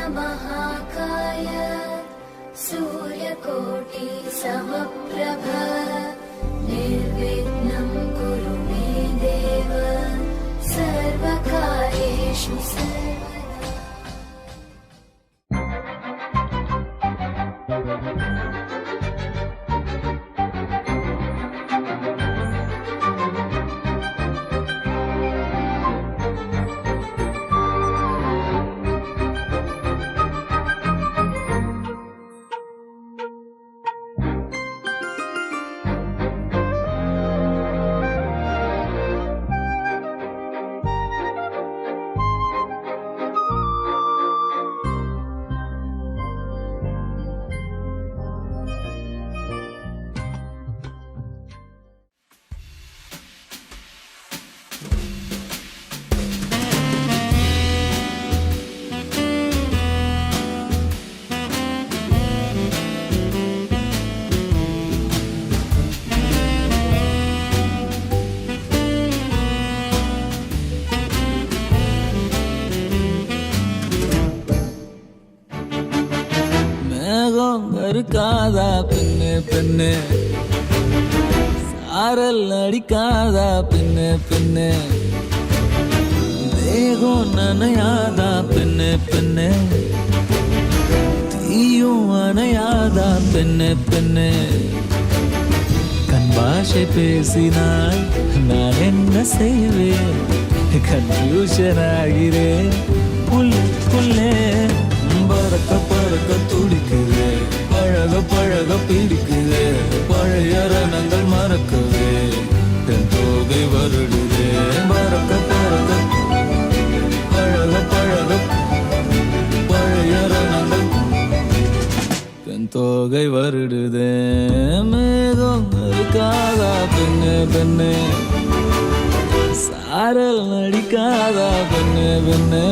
महाकाय सूर्यकोटि समप्रभ निर्विघ्नं कुरु मे देव सर्वकार्येषु இருக்காதா பெண்ணு பெண்ணு சாரல் அடிக்காதா பெண்ணு பெண்ணு தேகம் நனையாதா பெண்ணு பெண்ணு தீயும் அணையாதா பெண்ணு பெண்ணு கண் பாஷை பேசினால் நான் என்ன செய்வேன் கன்ஃபியூஷன் ஆகிறேன் புல்லே பறக்க பறக்க துடிக்குது பழக பழக பிடிக்குது பழைய ரணங்கள் மறக்குது என் தோகை வருடுது பறக்க பறக்க பழக பழக பழைய ரணங்கள் என் தோகை வருடுது மேகம் இருக்காதா பெண்ணு பெண்ணு சாரல் அடிக்காதா பெண்ணு பெண்ணு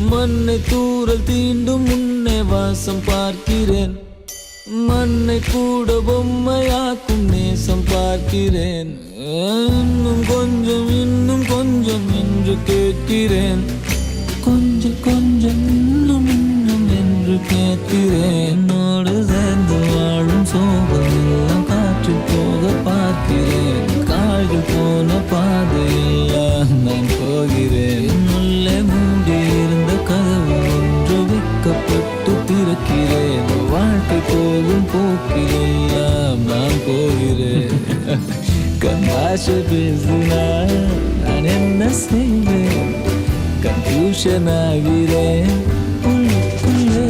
மண்ணை தூரல் தீண்டும் முன்னே வாசம் பார்க்கிறேன் மண்ணை கூட பொம்மையாக்கும் நேசம் பார்க்கிறேன் இன்னும் கொஞ்சம் என்று கேட்கிறேன் கொஞ்சம் கொஞ்சம் இன்னும் என்று கேட்கிறேன் என்னோடு சேர்ந்து வாழும் சோகம் எல்லாம் காற்றில் போக பார்க்கிறேன் கால்கள் போன பாதையெல்லாம் நான் போகிறேன் உள்ளே மூடி இருந்த கதவு ஒன்று வைக்கப்பட்டு திறக்கிறேன் வாழ்க்கை போகும் போக்கிலெல்லாம் நான் போகிறேன் கண்ணாசை பேசினால் நான் என்ன செய்வேன் கன்ஃபியூஷன் ஆகிறேன் உள்ளே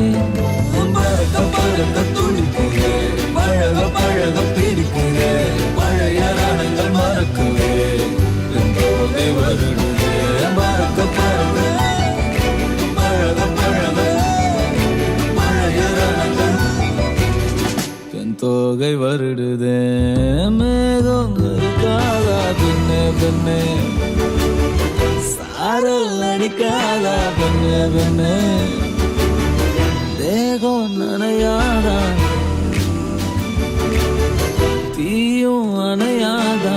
பறக்க பறக்க துடிக்கிறேன் பழக பழக பிடிக்கிறேன் பழைய ரணங்கள் மறக்குவேன் போதை வருடுவேன் பறக்க பறக்க பழக பழக பழைய ரணங்கள் என் தோகை வருடுதே மேகம் இருக்காதா பெண்ணே பெண்ணே சாரல் அடிக்காதா பெண்ணே பெண்ணே தேகம் நனையாதா தீயும் அணையாதா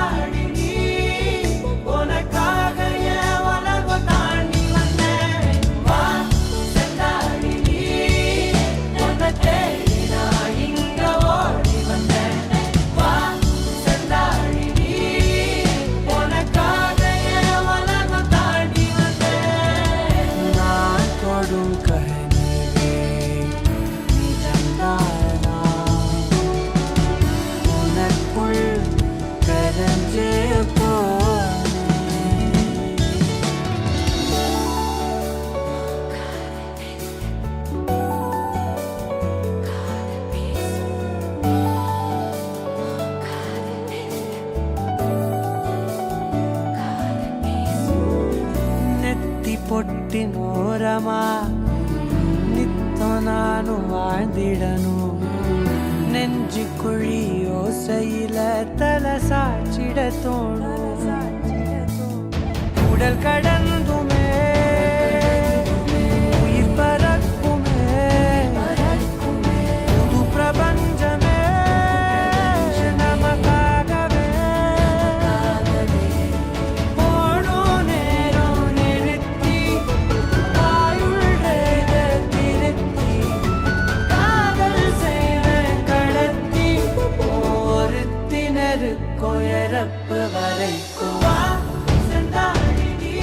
ஒட்டினோரமா நித்தம் நானும் வாழ்ந்திடணும் நெஞ்சு குழி யோசையில தலை சாச்சிட தோணும் உடல் கடந்துமே உயிர் பறக்குமே புது பிரபஞ்சமே நமக்காகவே போடும் நேரம் நிறுத்தி ஆயுள் திருத்தி காதல் செய்வேன் கடத்தி ஒருத்தினருக்கும் இறப்பு வரைக்கும் வா செந்தாழி நீ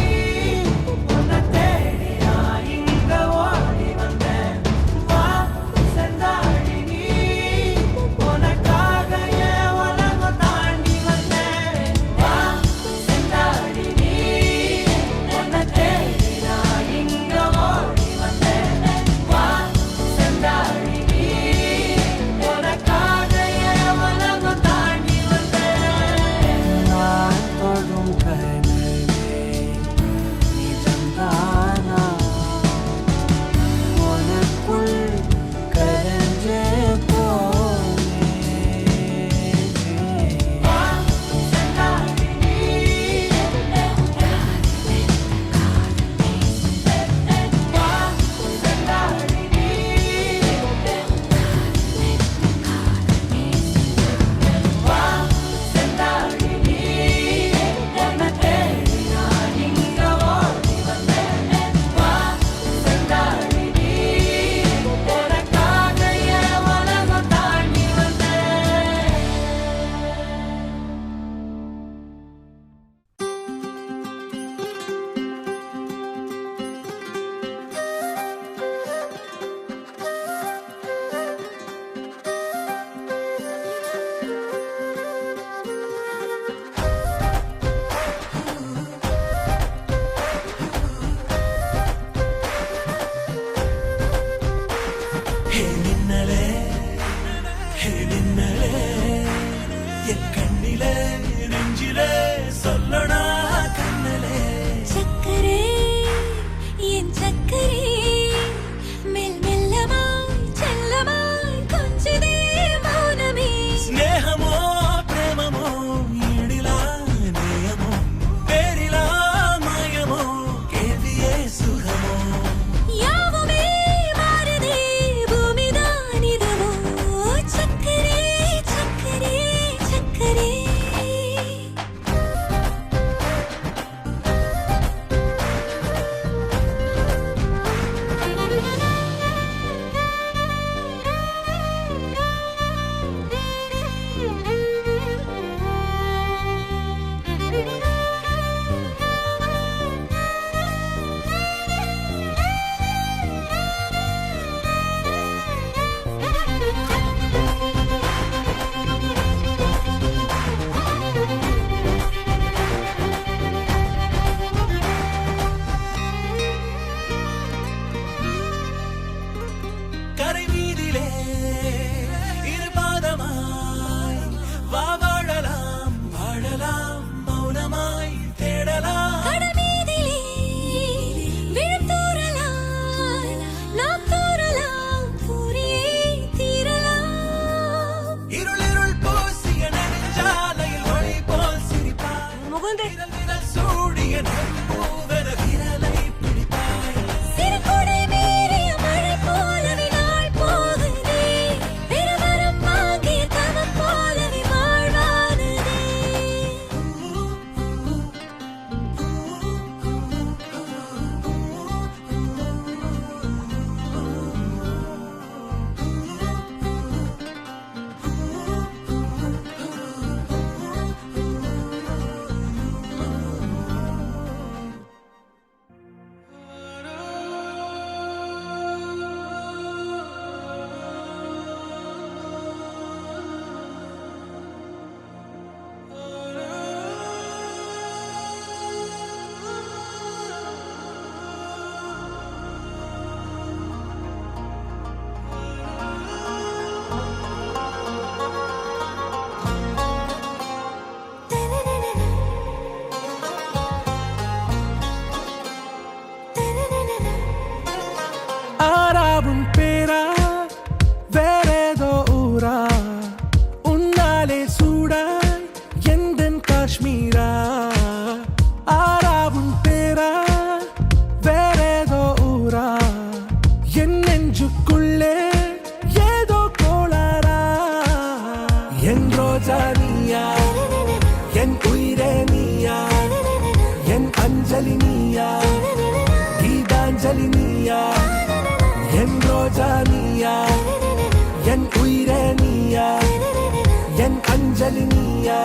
உன்னை தேடி நான் இங்க ஓடி வந்தேன் வா செந்தாழி நீ உனக்காக என் உலகம் தாண்டி வந்தேன் வா செந்தாழி நீ உன்னை தேடி நான் இங்க ஓடி வந்தேன் வா செந்தாழி நீ உனக்காக என் உலகம் தாண்டி வந்தேன் நான் தொடும் கனவே நிஜம்தானா உனக்குள் கரைஞ்சே போனேன் வா செந்தாழி நீ வா செந்தாழி நீ வா செந்தாழி நீ உன்னை தேடி நான் இங்க ஓடி வந்தேன் வா செந்தாழி நீ உனக்காக என் உலகம் தாண்டி வந்தேன் ஹே மின்னலே ஹே மின்னலே என் கண்ணிலே நெஞ்சிலே சொல்லடா கண்ணலே சக்கரே என் சக்கரே மெல் மெல்லமாய் செல்லமாய் கொஞ்சதே மௌனமே ஸ்நேகமோ பிரேமமோ ஈடிலா நேயமோ பேரிலா மாயமோ கேள்வியே சுகமோ யாவுமே மாறுதே பூமிதான் இதுவோ சக்கரே சக்கரே சக்கரே கரை மீதிலே இரு பாதமாய் வா வாழலாம் வாழலாம் மௌனமாய் தேடலாம் கடமீதிலே விழுத்தூறலாம் நாம் தூறலாம் தூரியே தீரலாம் இருளிருள் பூசிய நெடுஞ்சாலையில் ஒளி போல் சிரிப்பாய் முகுந்தே விரல் விரல் சூடிய நெருப்பூவென விரலை பிடிப்பாய் சிறுகுடை மீறிய மழை போலவே நாள் போகுதே பெருவரம் வாங்கிய தவம் போலவே வாழ்வானதே என் அஞ்சலி நீயா கீதாஞ்சலி நீயா என் ரோஜா நீயா என் உயிரே நீயா என் அஞ்சலி நீயா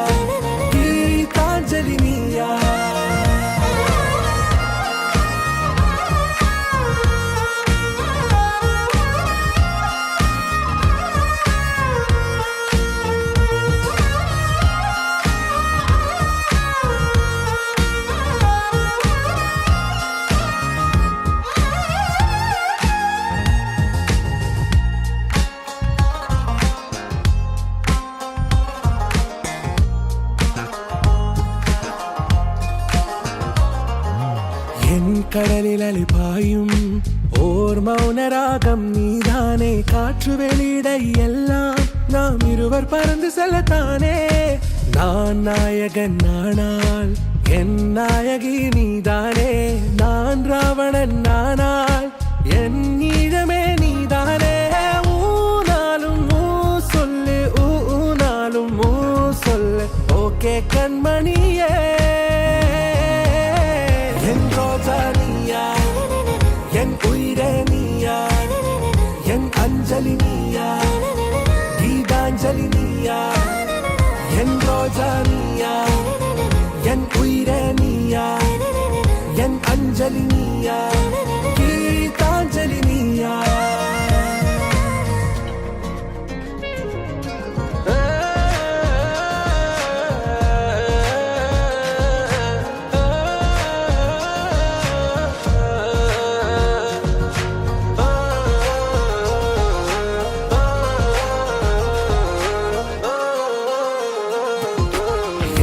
கீதாஞ்சலி நீயா கடலில் அலிபாயும் ஓர் மௌனராகம் நீதானே காற்று வெளியிட எல்லாம் நாம் இருவர் பறந்து செல்லத்தானே நான் நாயகன் நானால் என் நாயகி நீதானே நான் ராவணன் நானால் என் ஈழமே நீதானே ஊனாலும் ஊ சொல்லு ஊனாலும் ஊ சொல்லு ஓகே கண்மணியே என் ரோஜா நீயா என் உயிரே நீயா என் அஞ்சலி நீயா கீதாஞ்சலி நீயா என் ரோஜா நீயா என் உயிரே நீயா என் அஞ்சலி நீயா கீதாஞ்சலி நீயா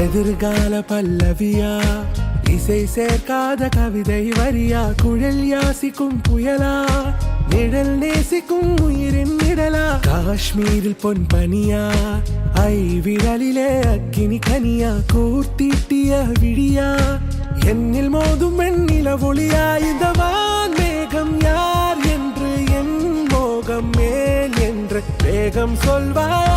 எதிர்கால பல்லவியா இசை சேர்க்காத கவிதை வரியா குழல் யாசிக்கும் புயலா நிழல் நேசிக்கும் உயிரின் நிழலா காஷ்மீரில் பொன் பனியா ஐ விரலிலே அக்கினி கனியா கூர்த்தீட்டிய விழியா என்னில் மோதும் வெண்ணில ஒளியா இந்த வான் மேகம் யார் என்று என் மோகம் மேல் என்று வேகம் சொல்வாயா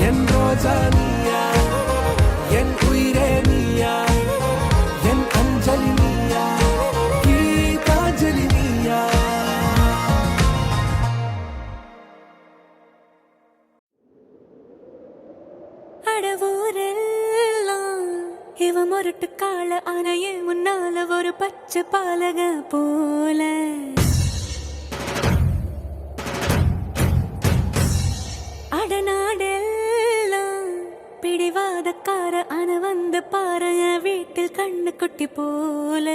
என் ரோஜா நீயா என் உயிரே நீயா என் அஞ்சலி நீயா கீதாஞ்சலி நீயா அடவூரெல்லாம் இவ முரட்டு கால ஆனையே முன்னால ஒரு பச்சை பாலக போல அடநாடெல்லாம் பிடிவாதக்கார அன வந்து பாரு வீட்டில் கண்ணு குட்டி போல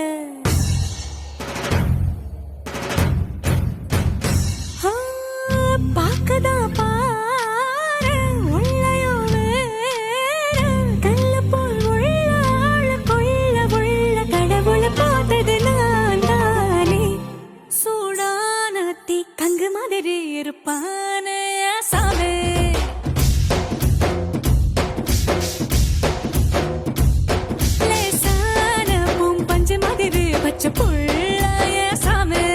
பாக்கதா பாரு உள்ளயோ வேற கல்ல போல் உள்ள கொள்ள உள்ள கடவுள பார்த்தது நான் தானே சூடான தீ கங்கு மாதிரி இருப்பானே சாவே பச்சை புள்ளைய சாமி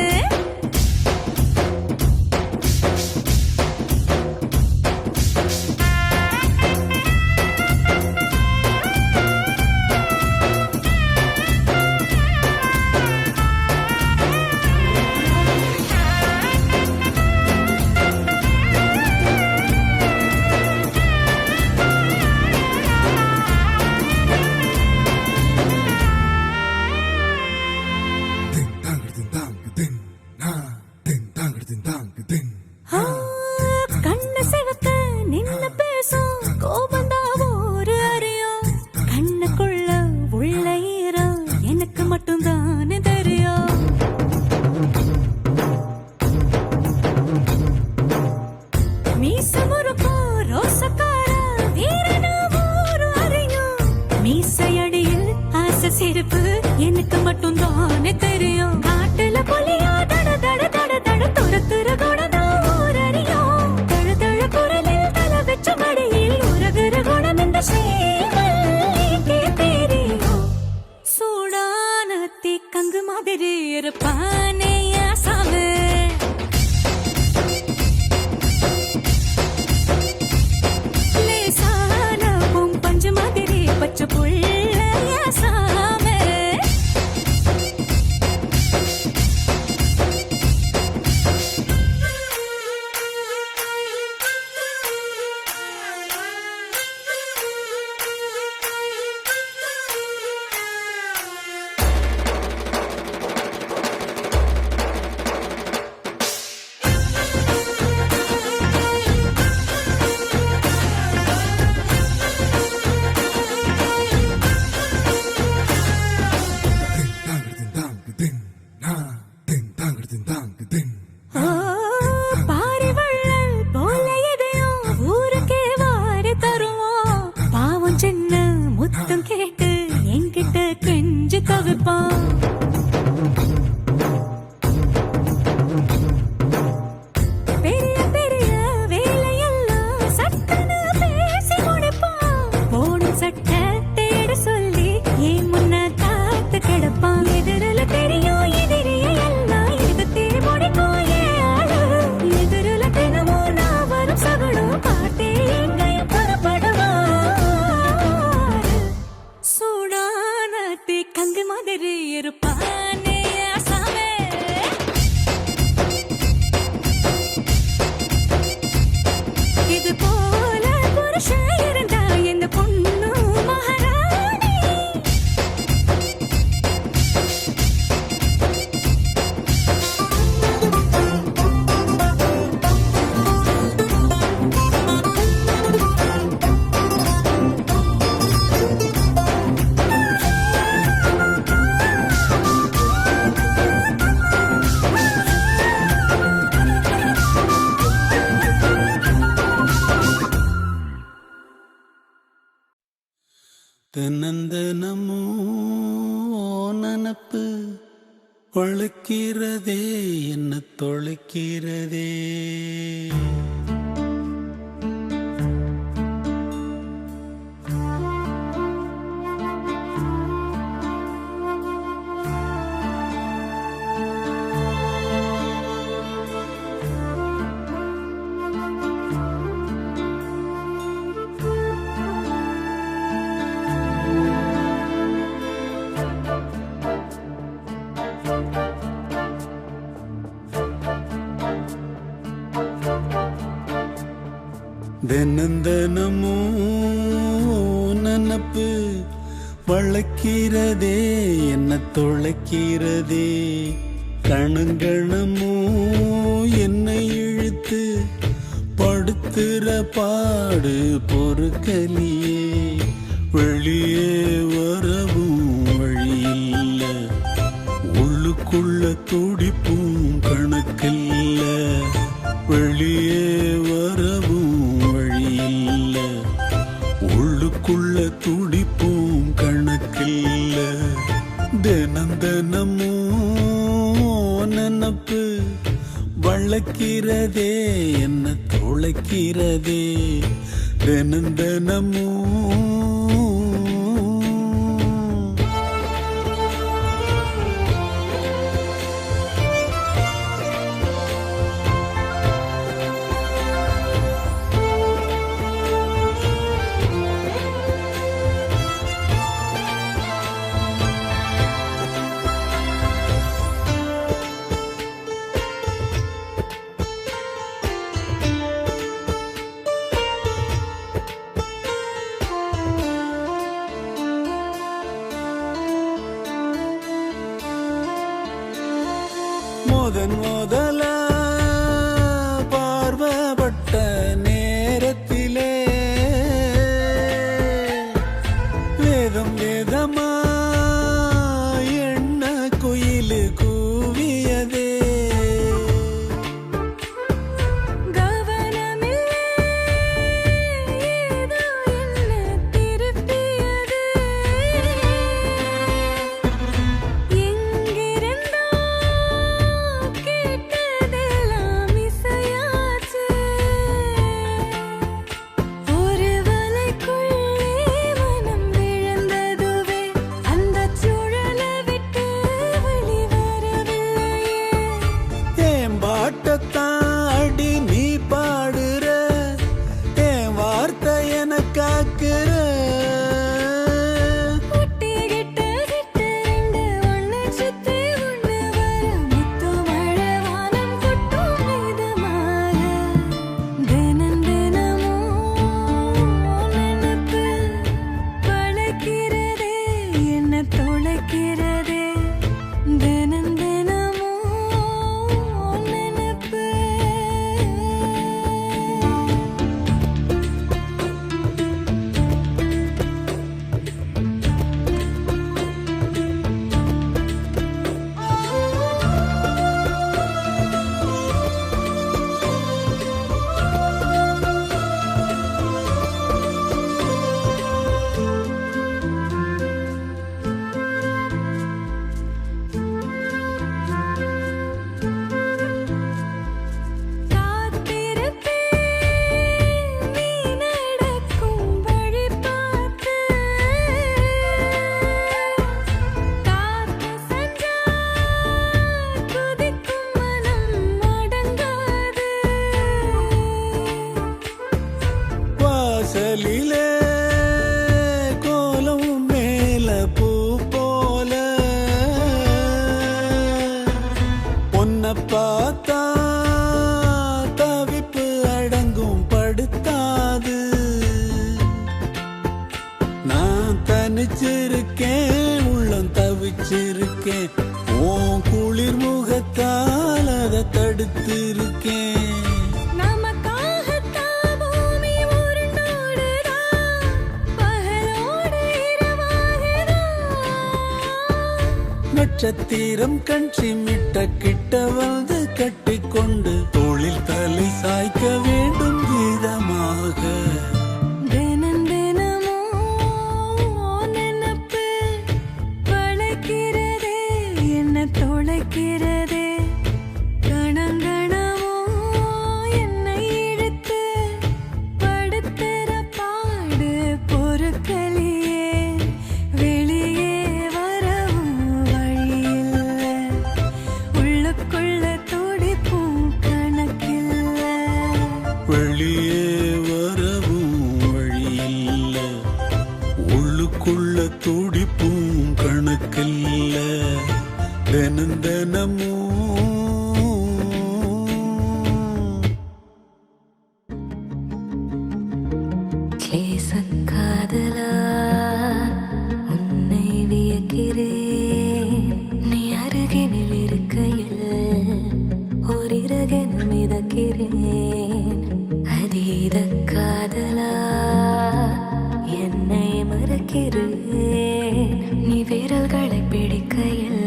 கண்ண சிவக்க நின்னு பேசும் கோபந்தா ஒரு அறியும் கண்ணுக்குள்ள உள்ள ஈரம் எனக்கு மட்டும் தானே தெரியும் மீச முறுக்கும் ரோசக்கார வீரனா ஒரு அறியும் மீசையடியில் ஆசை சிரிப்பு எனக்கு மட்டும் தானே தெரியும் காட்டுல பொலியா தட தட தட தட துரத்துற கூட ஊரறியும் தட தட தினந்தனமும் நனப்பு வளர்க்கிறதே என்ன தொலைக்கிறதே. தினந்தனமும் நனப்பு வளர்க்கிறதே என்ன தொலைக்கிறதே. கணங்கணமும் என்னை இழுத்து படுத்துற பாடு பொறுக்கலியே. வெளியே வரவும் வழியில்ல, உள்ளுக்குள்ள துடிப்பும் கணக்கில்ல. வெளியே வரவும் வழியில்ல, உள்ளுக்குள்ள துடிப்பும் கணக்கில்ல. தினந்தனமும் நனப்பு வளர்க்கிறதே என்ன தொலைக்கிறதே. தினந்தனமும் முதல பார்வப்பட்ட நேரத்திலே வேதம் வேதமா எண்ண குயில் கூவியதே. பாட்டத்தாடி நீ பாடுற என் வார்த்தை என காக்குற. வாசலிலே கோலம் மேல பூ போல பொன்ன பார்த்தா தவிப்பு அடங்கும் படுத்தாது. நான் தனிச்சிருக்கேன் உள்ளம் தவிச்சிருக்கேன், உன் குளிர் முகத்தால் அதை தடுத்திருக்கேன். நட்சத்திரம் கண் சிமிட்ட கிட்ட வந்து கட்டிக்கொண்டு தோளில் தலை சாய்க்க வேண்டும் கீதமாக. தினம் தினமும் அதீத காதலா என்னை மறக்கிறேன் நீ விரல்களை பிடிக்கையில்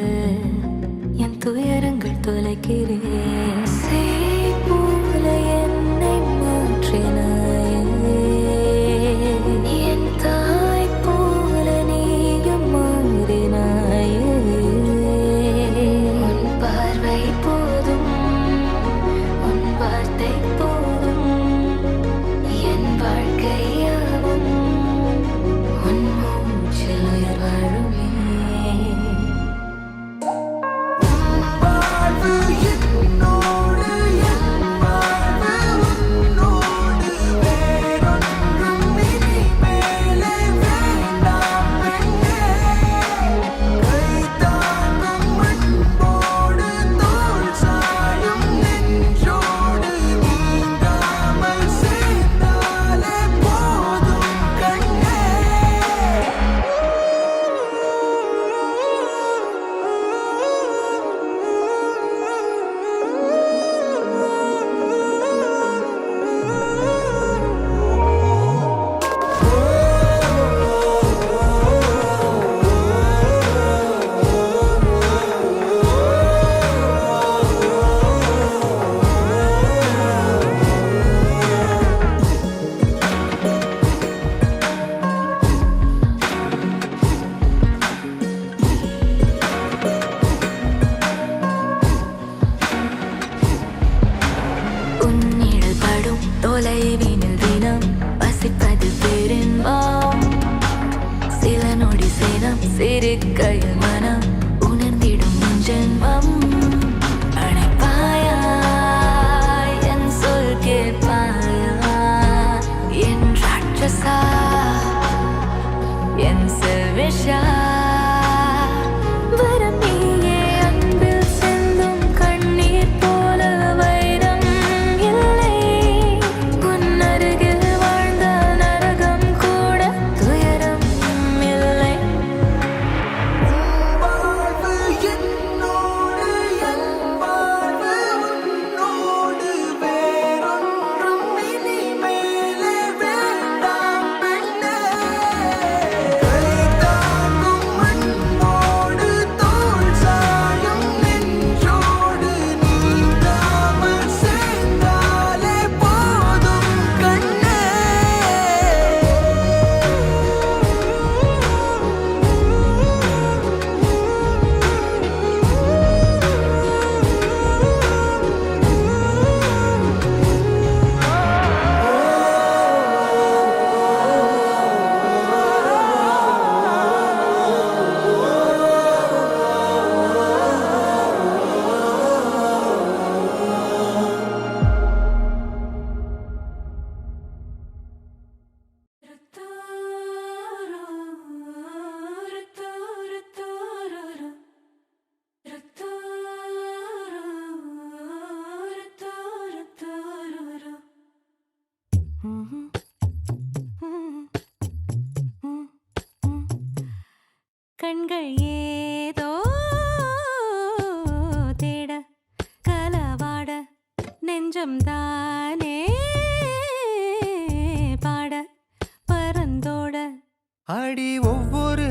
என் துயரங்கள் தொலைக்கிறேன் சேய் போல என்னை மாற்றினாயே என் தாய் போல நீயும் மாறினாயே உன் பார்வை போதும் உன் வார்த்தை போதும் என் வாழ்க்கையாவும் உன் மூச்சில் உயிர் வாழுமே உன்னிழல் படும் தொலைவினில் தினம் வசிப்பது பெரும்பாம் சில நொடி சேனம் சிறுக்கையில் மனம் உணர்ந்திடும் உன் ஜென்மம் அணைப்பாயா என் சொல் கேட்பாயா என் ராட்சசா என் செல்விஷா வரம் நீயே அன்பில் சிந்தும் கண்ணீர் போல வைரம் இல்லை உன் அருகில் வாழ்ந்தால் நரகம் கூட துயரம் இல்லை கண்கள் ஏதோ தேட கலவாட நெஞ்சம் தானே பாட பரந்தோட அடி ஒவ்வொரு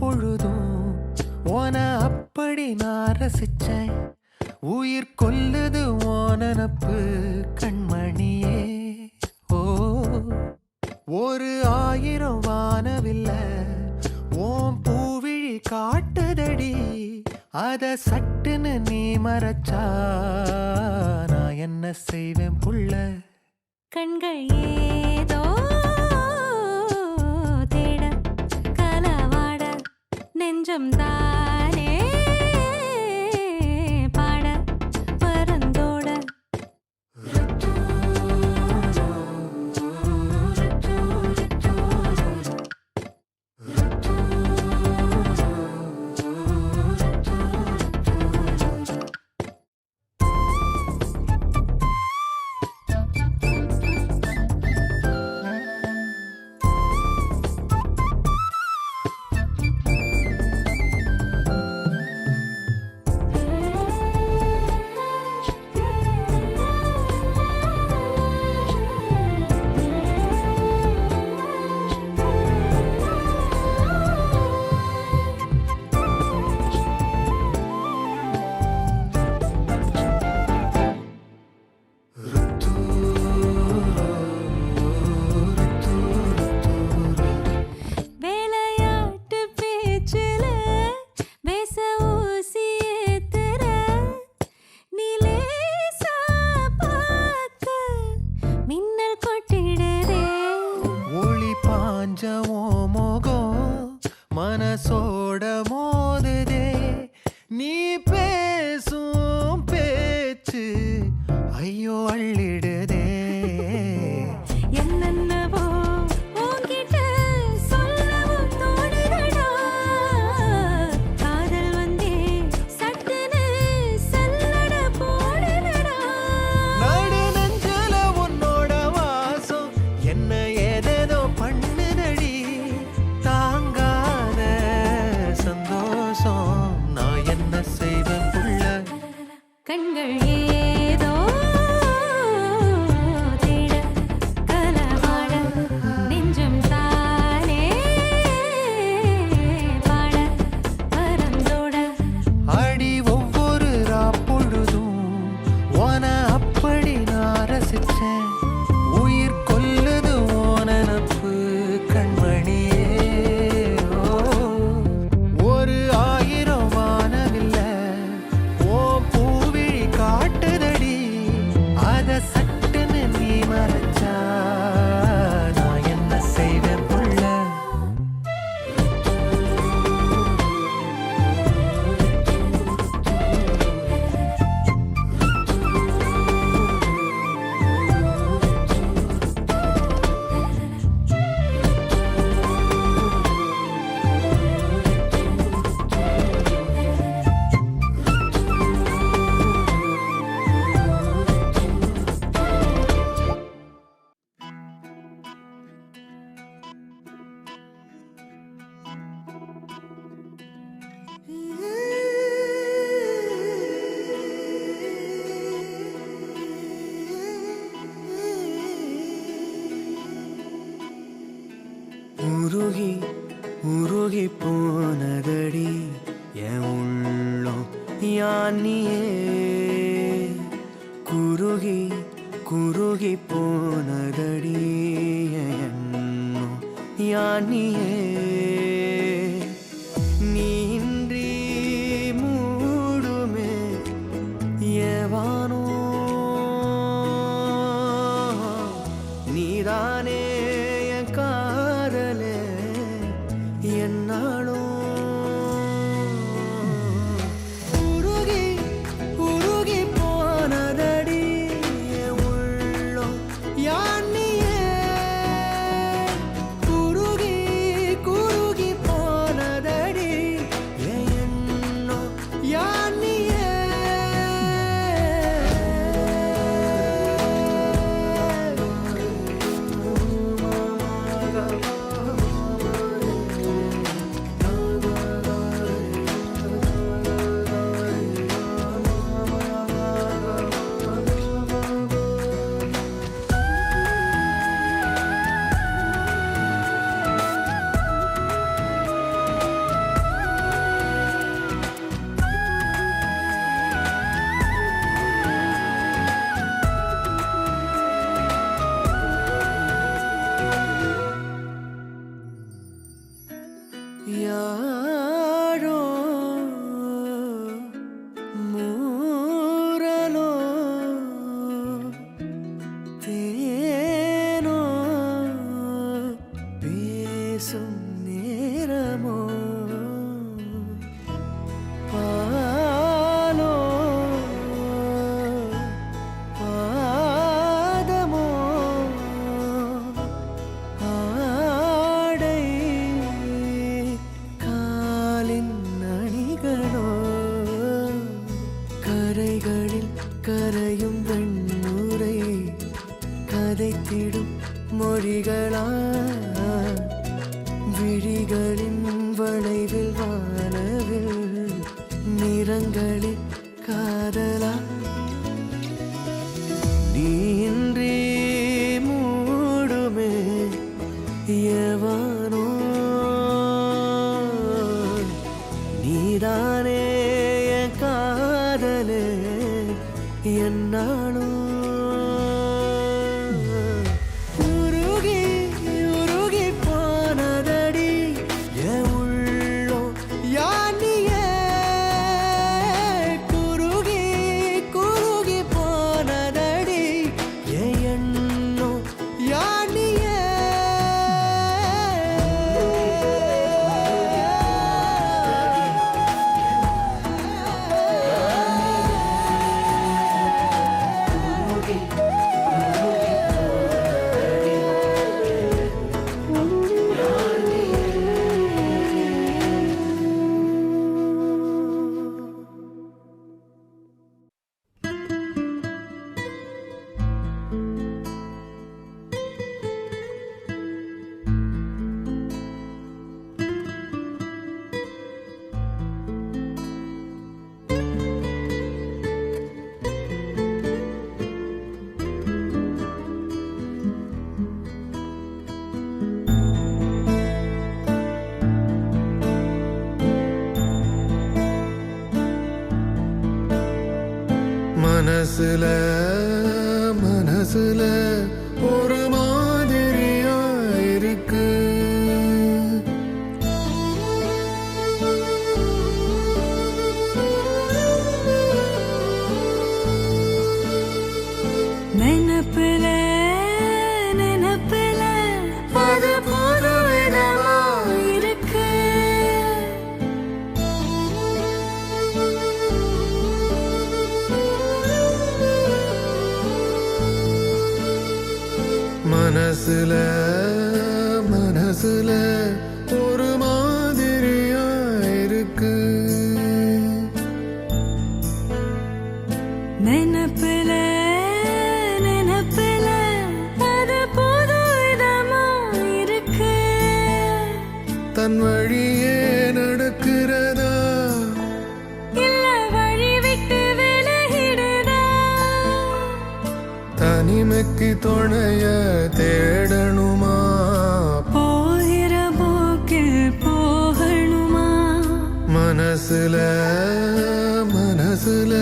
பொழுதும் ஓன அப்படி நான் ரசிச்சேன் உயிர் கொல்லுது ஓனப்பு கண்மணியே ஓ ஒரு 1000 வானவில்ல ஓம் பூவிழி காட்டுதடி அத சட்டுன்னு நீ மறைச்சா நான் என்ன செய்வேன் புள்ள கண்கள் ஏதோ தேட கலவாட நெஞ்சம் தானே பாட பரந்தோட கொஞ்சம் மோகம் மனசோட மோதுதே நீ பேசும் பேச்சு ஐயோ அள்ளிடுதே என்னென்னவோ உன்கிட்ட சொல்லவும் தோணுதடா காதல் வந்தே சட்டுன்னு சல்லட போடுதடா நாடு நெஞ்சல உன்னோட வாசம் என்ன ஏதேதோ பண்ணுதடி தாங்காத சந்தோஷம் நான் என்ன செய்வேன் புள்ள கண்கள் ஏதோ தேட கலவாட நெஞ்சம் தானே பாட பரந்தோட அடி ஒவ்வொரு பொழுதும் உன அப்படி நான் ரசிச்சேன் உயிர் கொல்லுது ஓன நப்பு கண்மணியே ஒரு 1000 வானவில்ல ஓ பூவிழி காட்டுதடி அத சட்டுன்னு நீ மறைச்சா நான் என்ன செய்வேன் புள்ள உருகி உருகி போனதடி என் உள்ளம் யானியே குருகி குருகி போனதடி என் எண்ணம் யானியே நீன்றி மூடுமே ஏவானோ நீதானே என் காதலே என்னாலும் உருகி உருகி போனதடி என் உள்ளம் யானியே குருகி குருகி போனதடி என் எண்ணம் யானியே யாரோ மூரலோ தேனோ பேசும் நேரமோ பாலோ பாதமோ ஆடை காலின் அணிகளோ கரைகளில் கரையும் வெண்ணுரை கதைத்திடும் மொழிகளா விழிகளின் வளைவில் வானவில் நிறங்களில் காதலா நீன்றி மூடுமே எவனோ நீதானே என் காதலே என்னாலும் உருகி உருகி போனதடி என் உள்ளம் யானியே மனசுல மனசுல ஒரு மாதிரியா இருக்கு நினப்புல நினப்புல அது புது விதமா இருக்கு மனசுல மனசுல ஒரு மாதிரியா இருக்கு நினப்புல நினப்புல அது புது விதமா இருக்கு தன் வழியே நடக்கிறதா இல்ல வழி விட்டு விலகிடுதா தனிமைக்கு துணைய தேடணுமா போகிற போக்கில் போகணுமா மனசுல மனசுல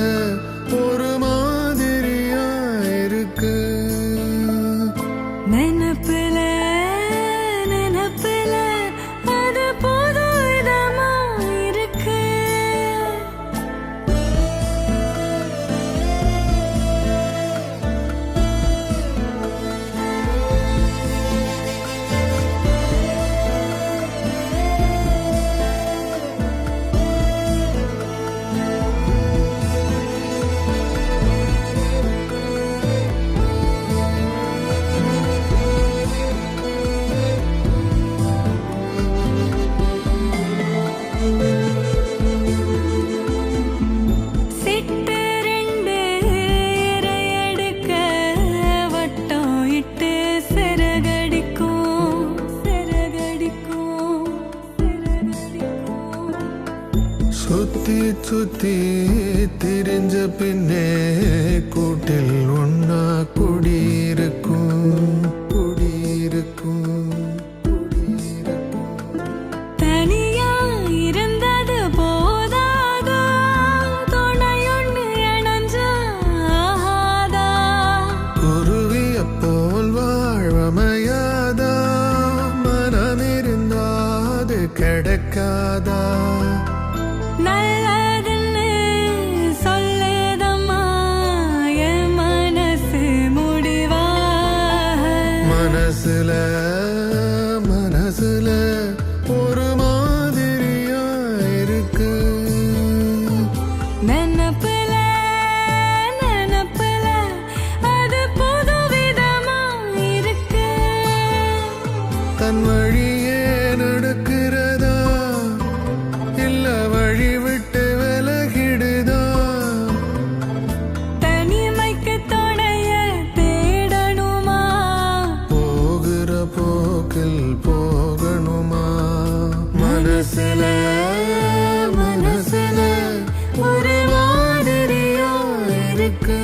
ஒரு மாதிரியா இருக்கு நினப்புல நினப்புல அது புது விதமா இருக்கு சிட்டு ரெண்டு இரையெடுக்க வட்டம் இட்டு சிறகடிக்கும் சிறகடிக்கும் சிறகடிக்கும் சுத்தி சுத்தி திரிஞ்ச பின்னே கூட்டில் ஒன்னா குடியிருக்கும் குடியிருக்கும் தனியா இருந்தது போதாதா துணையொன்று இணைஞ்சாதா குருவிய போல் வாழ்வமையாதா மனம் இருந்தாது கிடைக்காதா நல்லதுன்னு சொல்லுதம்மா என் மனசு முடிவா மனசுல மனசுல ஒரு மாதிரியா இருக்கு நினப்புல நினப்புல அது புது விதமா இருக்கு தன் வழியே நடக்கிறதா இல்ல வழி விட்டு விலகிடுதா தனிமைக்கு துணைய தேடணுமா போகிற போக்கில் போகணுமா மனசுல மனசுல ஒரு மாதிரியா இருக்கு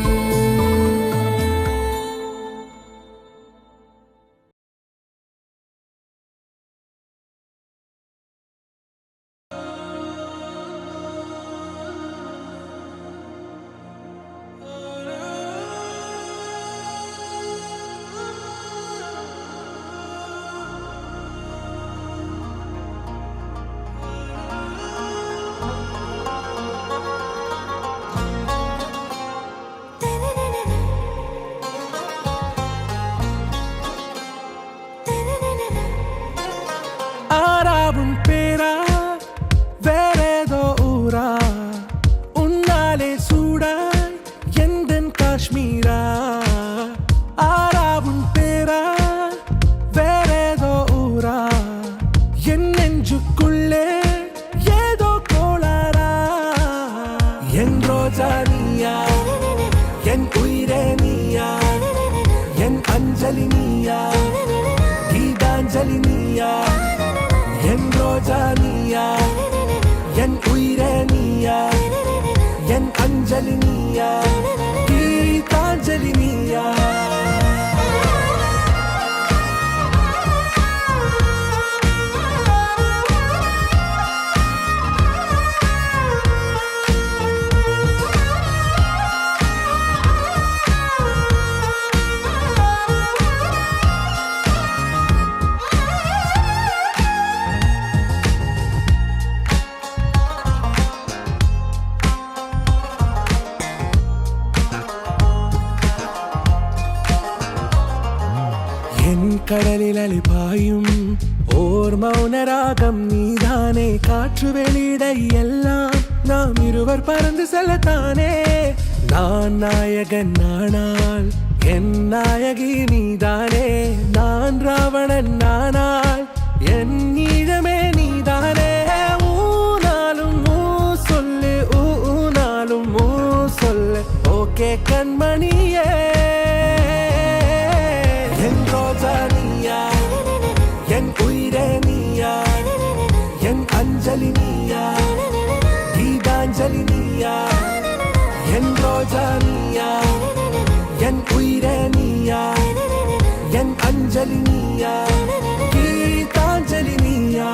ஆறாவும் பேரா வேறேதோ ஊரா உன்னாலே சூடாய் எந்தன் காஷ்மீரா ஆறாவும் பேரா வேறேதோ ஊரா என் நெஞ்சுக்குள்ளே ஏதோ கோளாரா என் ரோஜா நீயா என் உயிரே நீயா என் அஞ்சலி நீயா கீதாஞ்சலி நீயா என் ரோஜா நீயா என் உயிரே நீயா என் அஞ்சலி நீயா கீதாஞ்சலி நீயா என் கடலில் அலிபாயும் ஓர் மௌன ராகம் நீதானே. காற்று வெளியிட எல்லாம் நாம் இருவர் பறந்து செல்லத்தானே. நான் நாயகன் நானால் என் நாயகி நீதானே. நான் ராவணன் நானால் என் ஈழமே நீதானே. ஊனாலும் ஊ சொல்லு, ஊனாலும் ஊ சொல்லு, ஓகே கண்மணியே. என் ரோஜா நீயா, என் உயிரே நீயா, என் அஞ்சலி நீயா, கீதாஞ்சலி நீயா. என் ரோஜா நீயா, என் உயிரே நீயா, என் அஞ்சலி நீயா, கீதாஞ்சலி நீயா.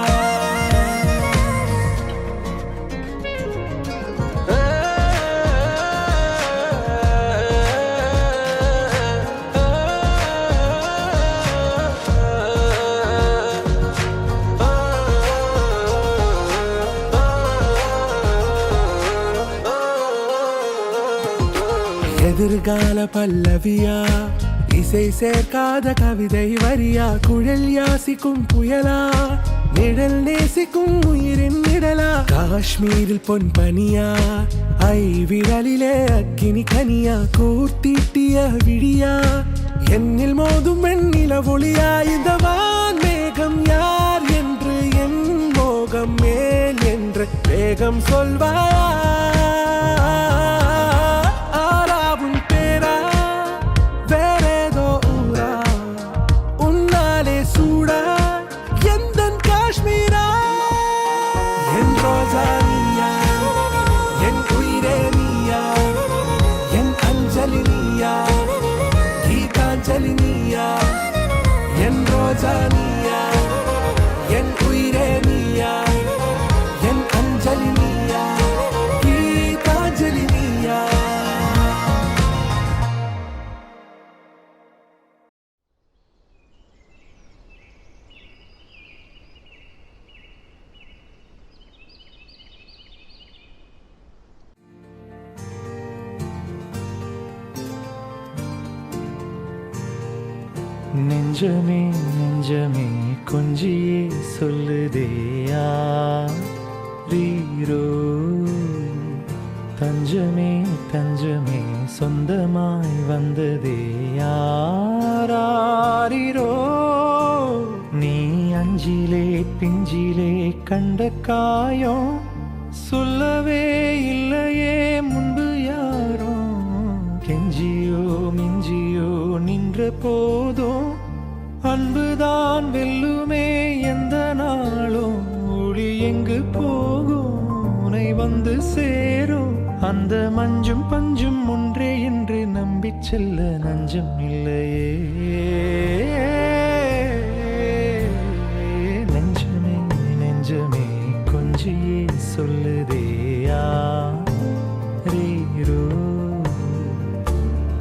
எதிர்கால பல்லவியா, இசை சேர்க்காத கவிதை வரியா, குழல் யாசிக்கும் புயலா, நிழல் நேசிக்கும் உயிரின் நிழலா. காஷ்மீரில் பொன் பனியா, ஐ விரலிலே அக்கினி கனியா, கூர்த்தீட்டிய விழியா, என்னில் மோதும் வெண்ணில ஒளியா. இந்த வான் மேகம் யார் என்று, என் மோகம் மேல் என்று வேகம் சொல்வாயா. என் ரோஜா நீயா, என் உயிரே நீயா, என் அஞ்சலி நீயா, கீதாஞ்சலி நீயா. நெஞ்சமே நெஞ்சமே கொஞ்சியே சொல்லுதேயா ரீரோ. தஞ்சமே தஞ்சமே சொந்தமாய் வந்ததே யாரோ. நீ அஞ்சிலே பிஞ்சிலே கண்ட காயம் சொல்லவே இல்லையே முன்பு யாரோ. கெஞ்சியோ மிஞ்சியோ நின்ற போதும் அன்புதான் வெல்லுமே எந்த நாளும். ஒளி எங்கு போகும் உனை வந்து சேரும். அந்த மஞ்சும் பஞ்சும் ஒன்றே என்று நம்பிச் செல்ல நஞ்சம் இல்லையே. நெஞ்சமே நெஞ்சமே கொஞ்சியே சொல்லுதேயா ரீரோ.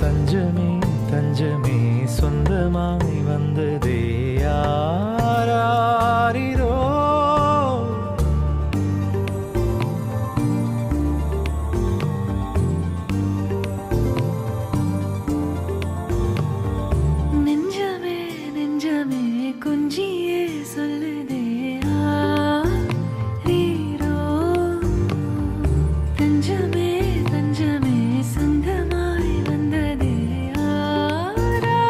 தஞ்சமே தஞ்சமே சொந்தமாய் வந்ததே யாரோ. நெஞ்சமே நெஞ்சமே கொஞ்சியே சொல்லுதே ரீரோ. தஞ்சமே தஞ்சமே சொந்தமாய் வந்ததே யாரோ.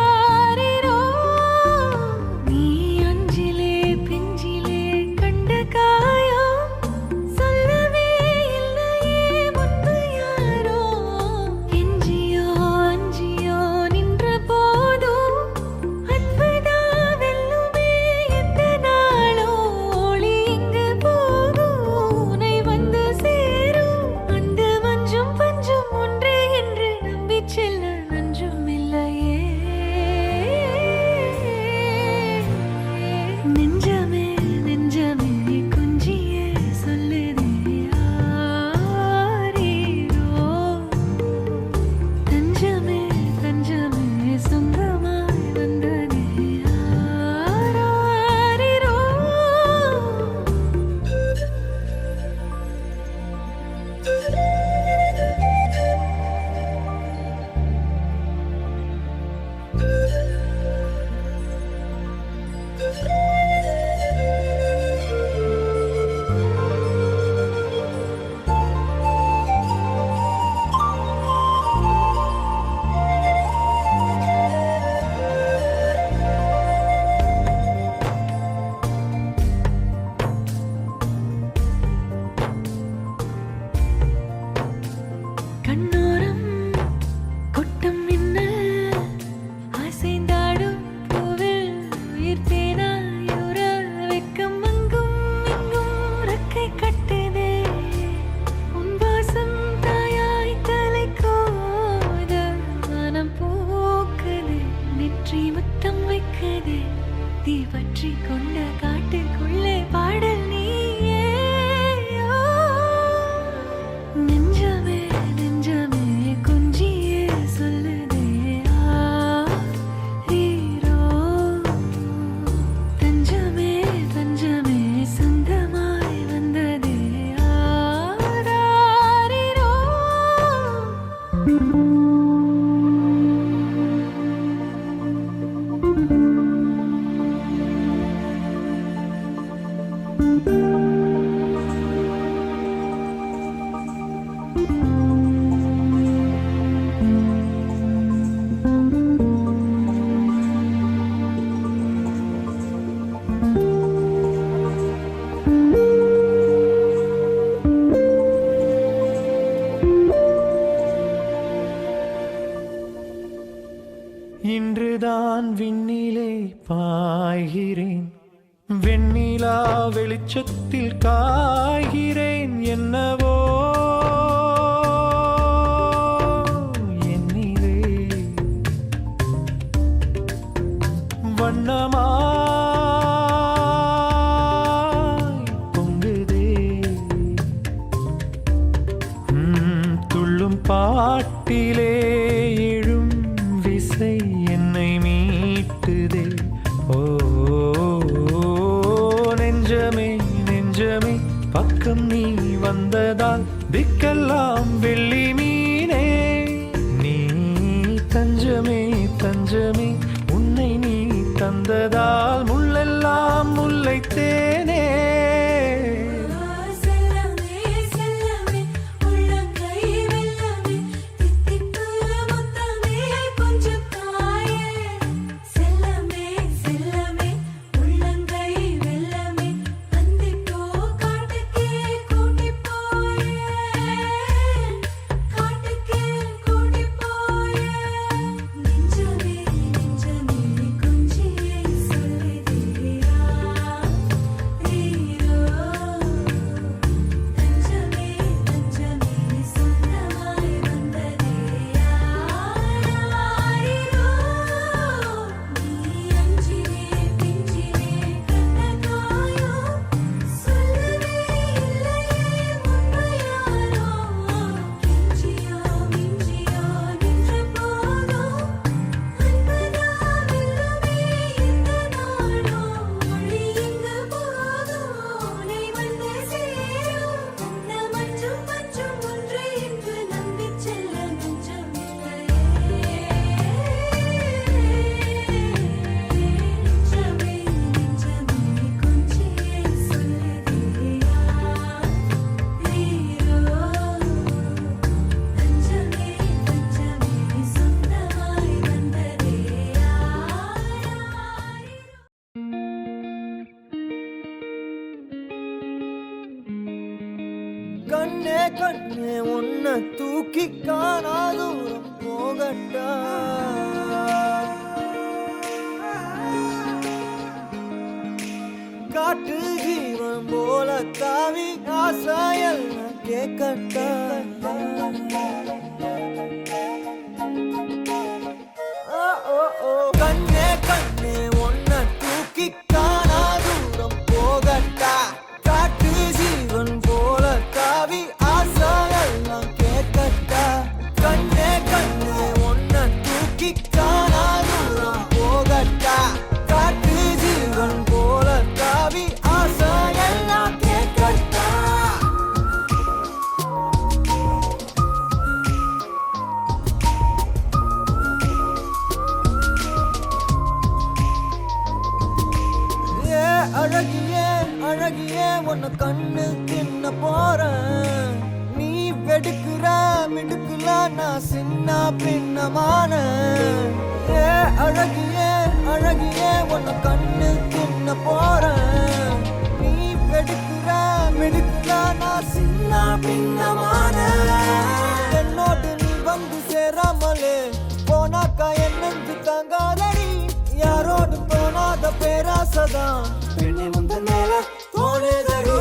தீ பற்றி கொண்ட காட்டுக்குள்ளே பாடல் நீயே நெஞ்சமே நெஞ்சமே கொஞ்சியே சொல்லுதே ஆரீரோ தஞ்சமே தஞ்சமே சொந்தமாய் வந்ததே ஆராரிரோ இன்றுதான் விண்ணிலே பாய்கிறேன் வெண்ணிலா வெளிச்சத்தில் காய்கிறேன் என்னவோ என்னிலே வண்ணமாய் பொங்குதே துள்ளும் பாட்டிலே எழும் விசை என்னை மீட்டுதே ஓ நெஞ்சமே நெஞ்சமே பக்கம் நீ வந்ததால் திக்கெல்லாம் வெள்ளி மீனே நீ தஞ்சமே தஞ்சமே உன்னை நீ தந்ததால் முள்ளெல்லாம் முல்லைத்தேனே செல்லமே செல்லமே உள்ளங்கை வெல்லமே தித்திக்குள்ள முத்தமே கொஞ்சம் தாயே செல்லமே செல்லமே உள்ளங்கை வெல்லமே அந்திப்போ காட்டுக்கே கூட்டி போயே காட்டுக்கே கூட்டி போயே நெஞ்சமே நெஞ்சமே கொஞ்சியே சொல்லுதே ஆரீரோ தஞ்சமே தஞ்சமே சொந்தமாய் வந்ததே ஆராரிரோ நீ அஞ்சிலே பிஞ்சிலே கண்ட காயோ சொல்லவே இல்லையே முன்பு யாரோ கெஞ்சியோ மிஞ்சியோ நின்ற போதோ அன்புதான் வெல்லுமே இந்த நாடோ ஒளி இங்கு போதோ உன்னை வந்து சேரும் அந்த மற்றும் பற்றும் ஒன்று என்று நம்பிச் செல்ல நெஞ்சமில்லையே நெஞ்சமே நெஞ்சமே கொஞ்சியே சொல்லுதே ஆரீரோ தஞ்சமே தஞ்சமே சொந்தமாய் வந்ததே ஆராரிரோ கண்ணே கண்ணே உன்னை தூக்கி காணாதூரம் போகட்டா காட்டு ஜீவன் போல தாவி ஆசாயெல்லாம் கேட்கட்டா கண்ணே கண்ணே உன்னை தூக்கி காணாதூரம் போகட்டா காட்டு ஜீவன் போல தாவி ஆசாயெல்லாம் கேட்கட்டா கண்ணே கண்ணே உன்னை தூக்கி காணாதூரம் போகட்டா காட்டு ஜீவன் போல தாவி ஆசாயெல்லாம் கேட்கட்டா அழகியே அழகியே உன்னை கண்ணு தின்ன போறேன் நீ வெடுக்குற மிடுக்குல நான் சின்ன பின்னமான அழகியே அழகியே உன்னை கண்ணு தின்ன போறேன் நீ வெடுக்குற மிடுக்குல நான் சின்ன பின்னமான என்னோடு நீ வந்து சேராமலே போனாக்கா என் நெஞ்சு தாங்காதடி யாரோடு தோணாத பேராசதான் பெண்ணை முந்த மேல தோணுதடி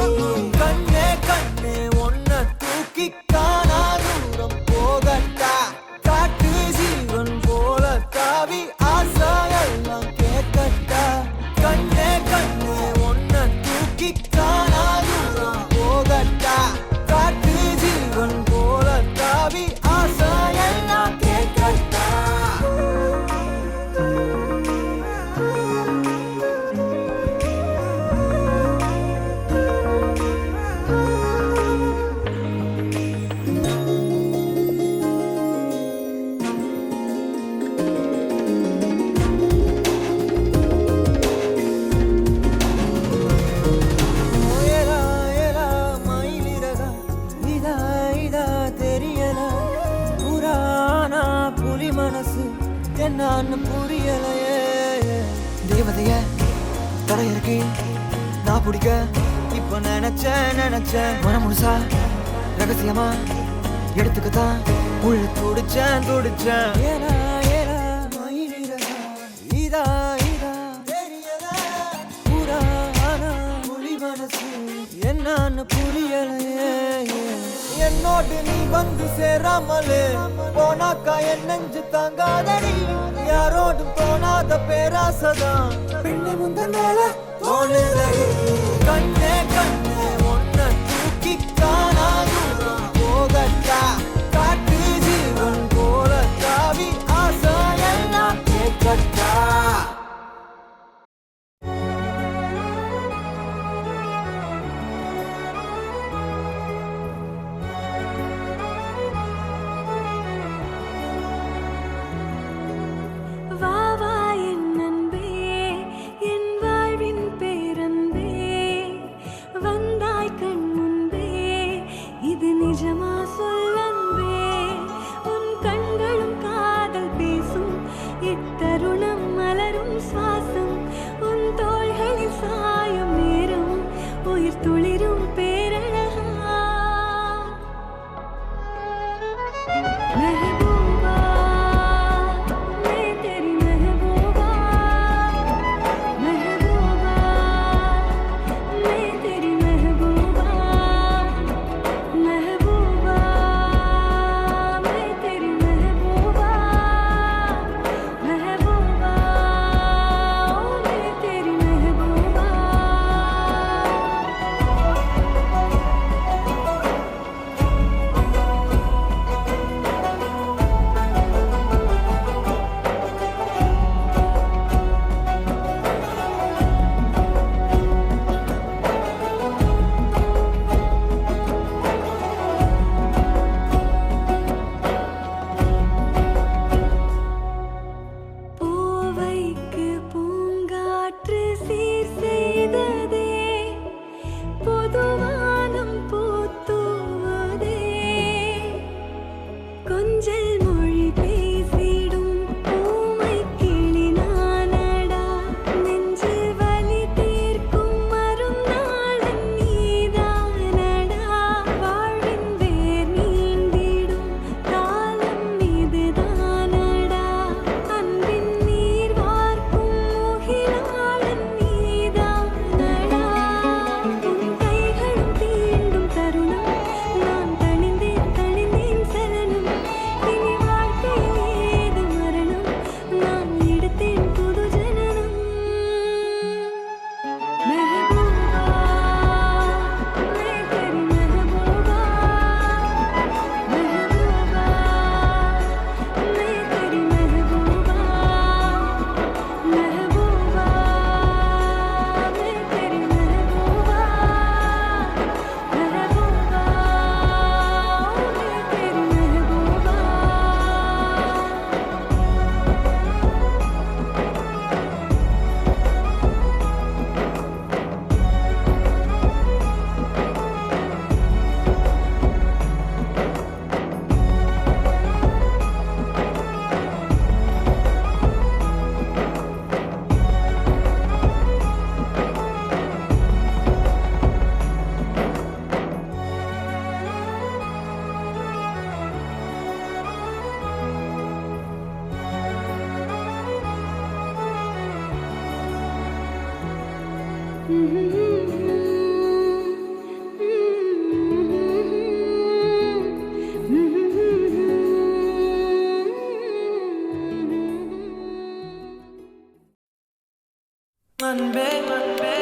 கண்ணே கண்ணே உன்னை தூக்கி காணாதூரம் போகட்டா காட்டு ஜீவன் போல தாவி ஆசாயெல்லாம் கேட்கட்டா கண்ணே தடையிறக்கி நான் பிடிக்க இப்ப நினைச்சேன் மனம் முழுசா ரகசியமா எடுத்துக்கத்தான் உள்ள துடிச்சேன் ஏலா ஏலா இதா இதா புறானா புலி மனசு என்னன்னு புரியலையே என்னோடு நீ வந்து சேராமலே போனாக்கா என் நெஞ்சு தாங்காதடி யாரோடும் தோணாத பேராசதான் பெண்ணை முந்த மேல தோணுதடி கண்ணே கண்ணே ஒன்ன தூக்கி காணாது போகட்டா காட்டு ஜீவன் போல தாவி ஆசை எல்லாம் கேட்கட்டா அன்பே அன்பே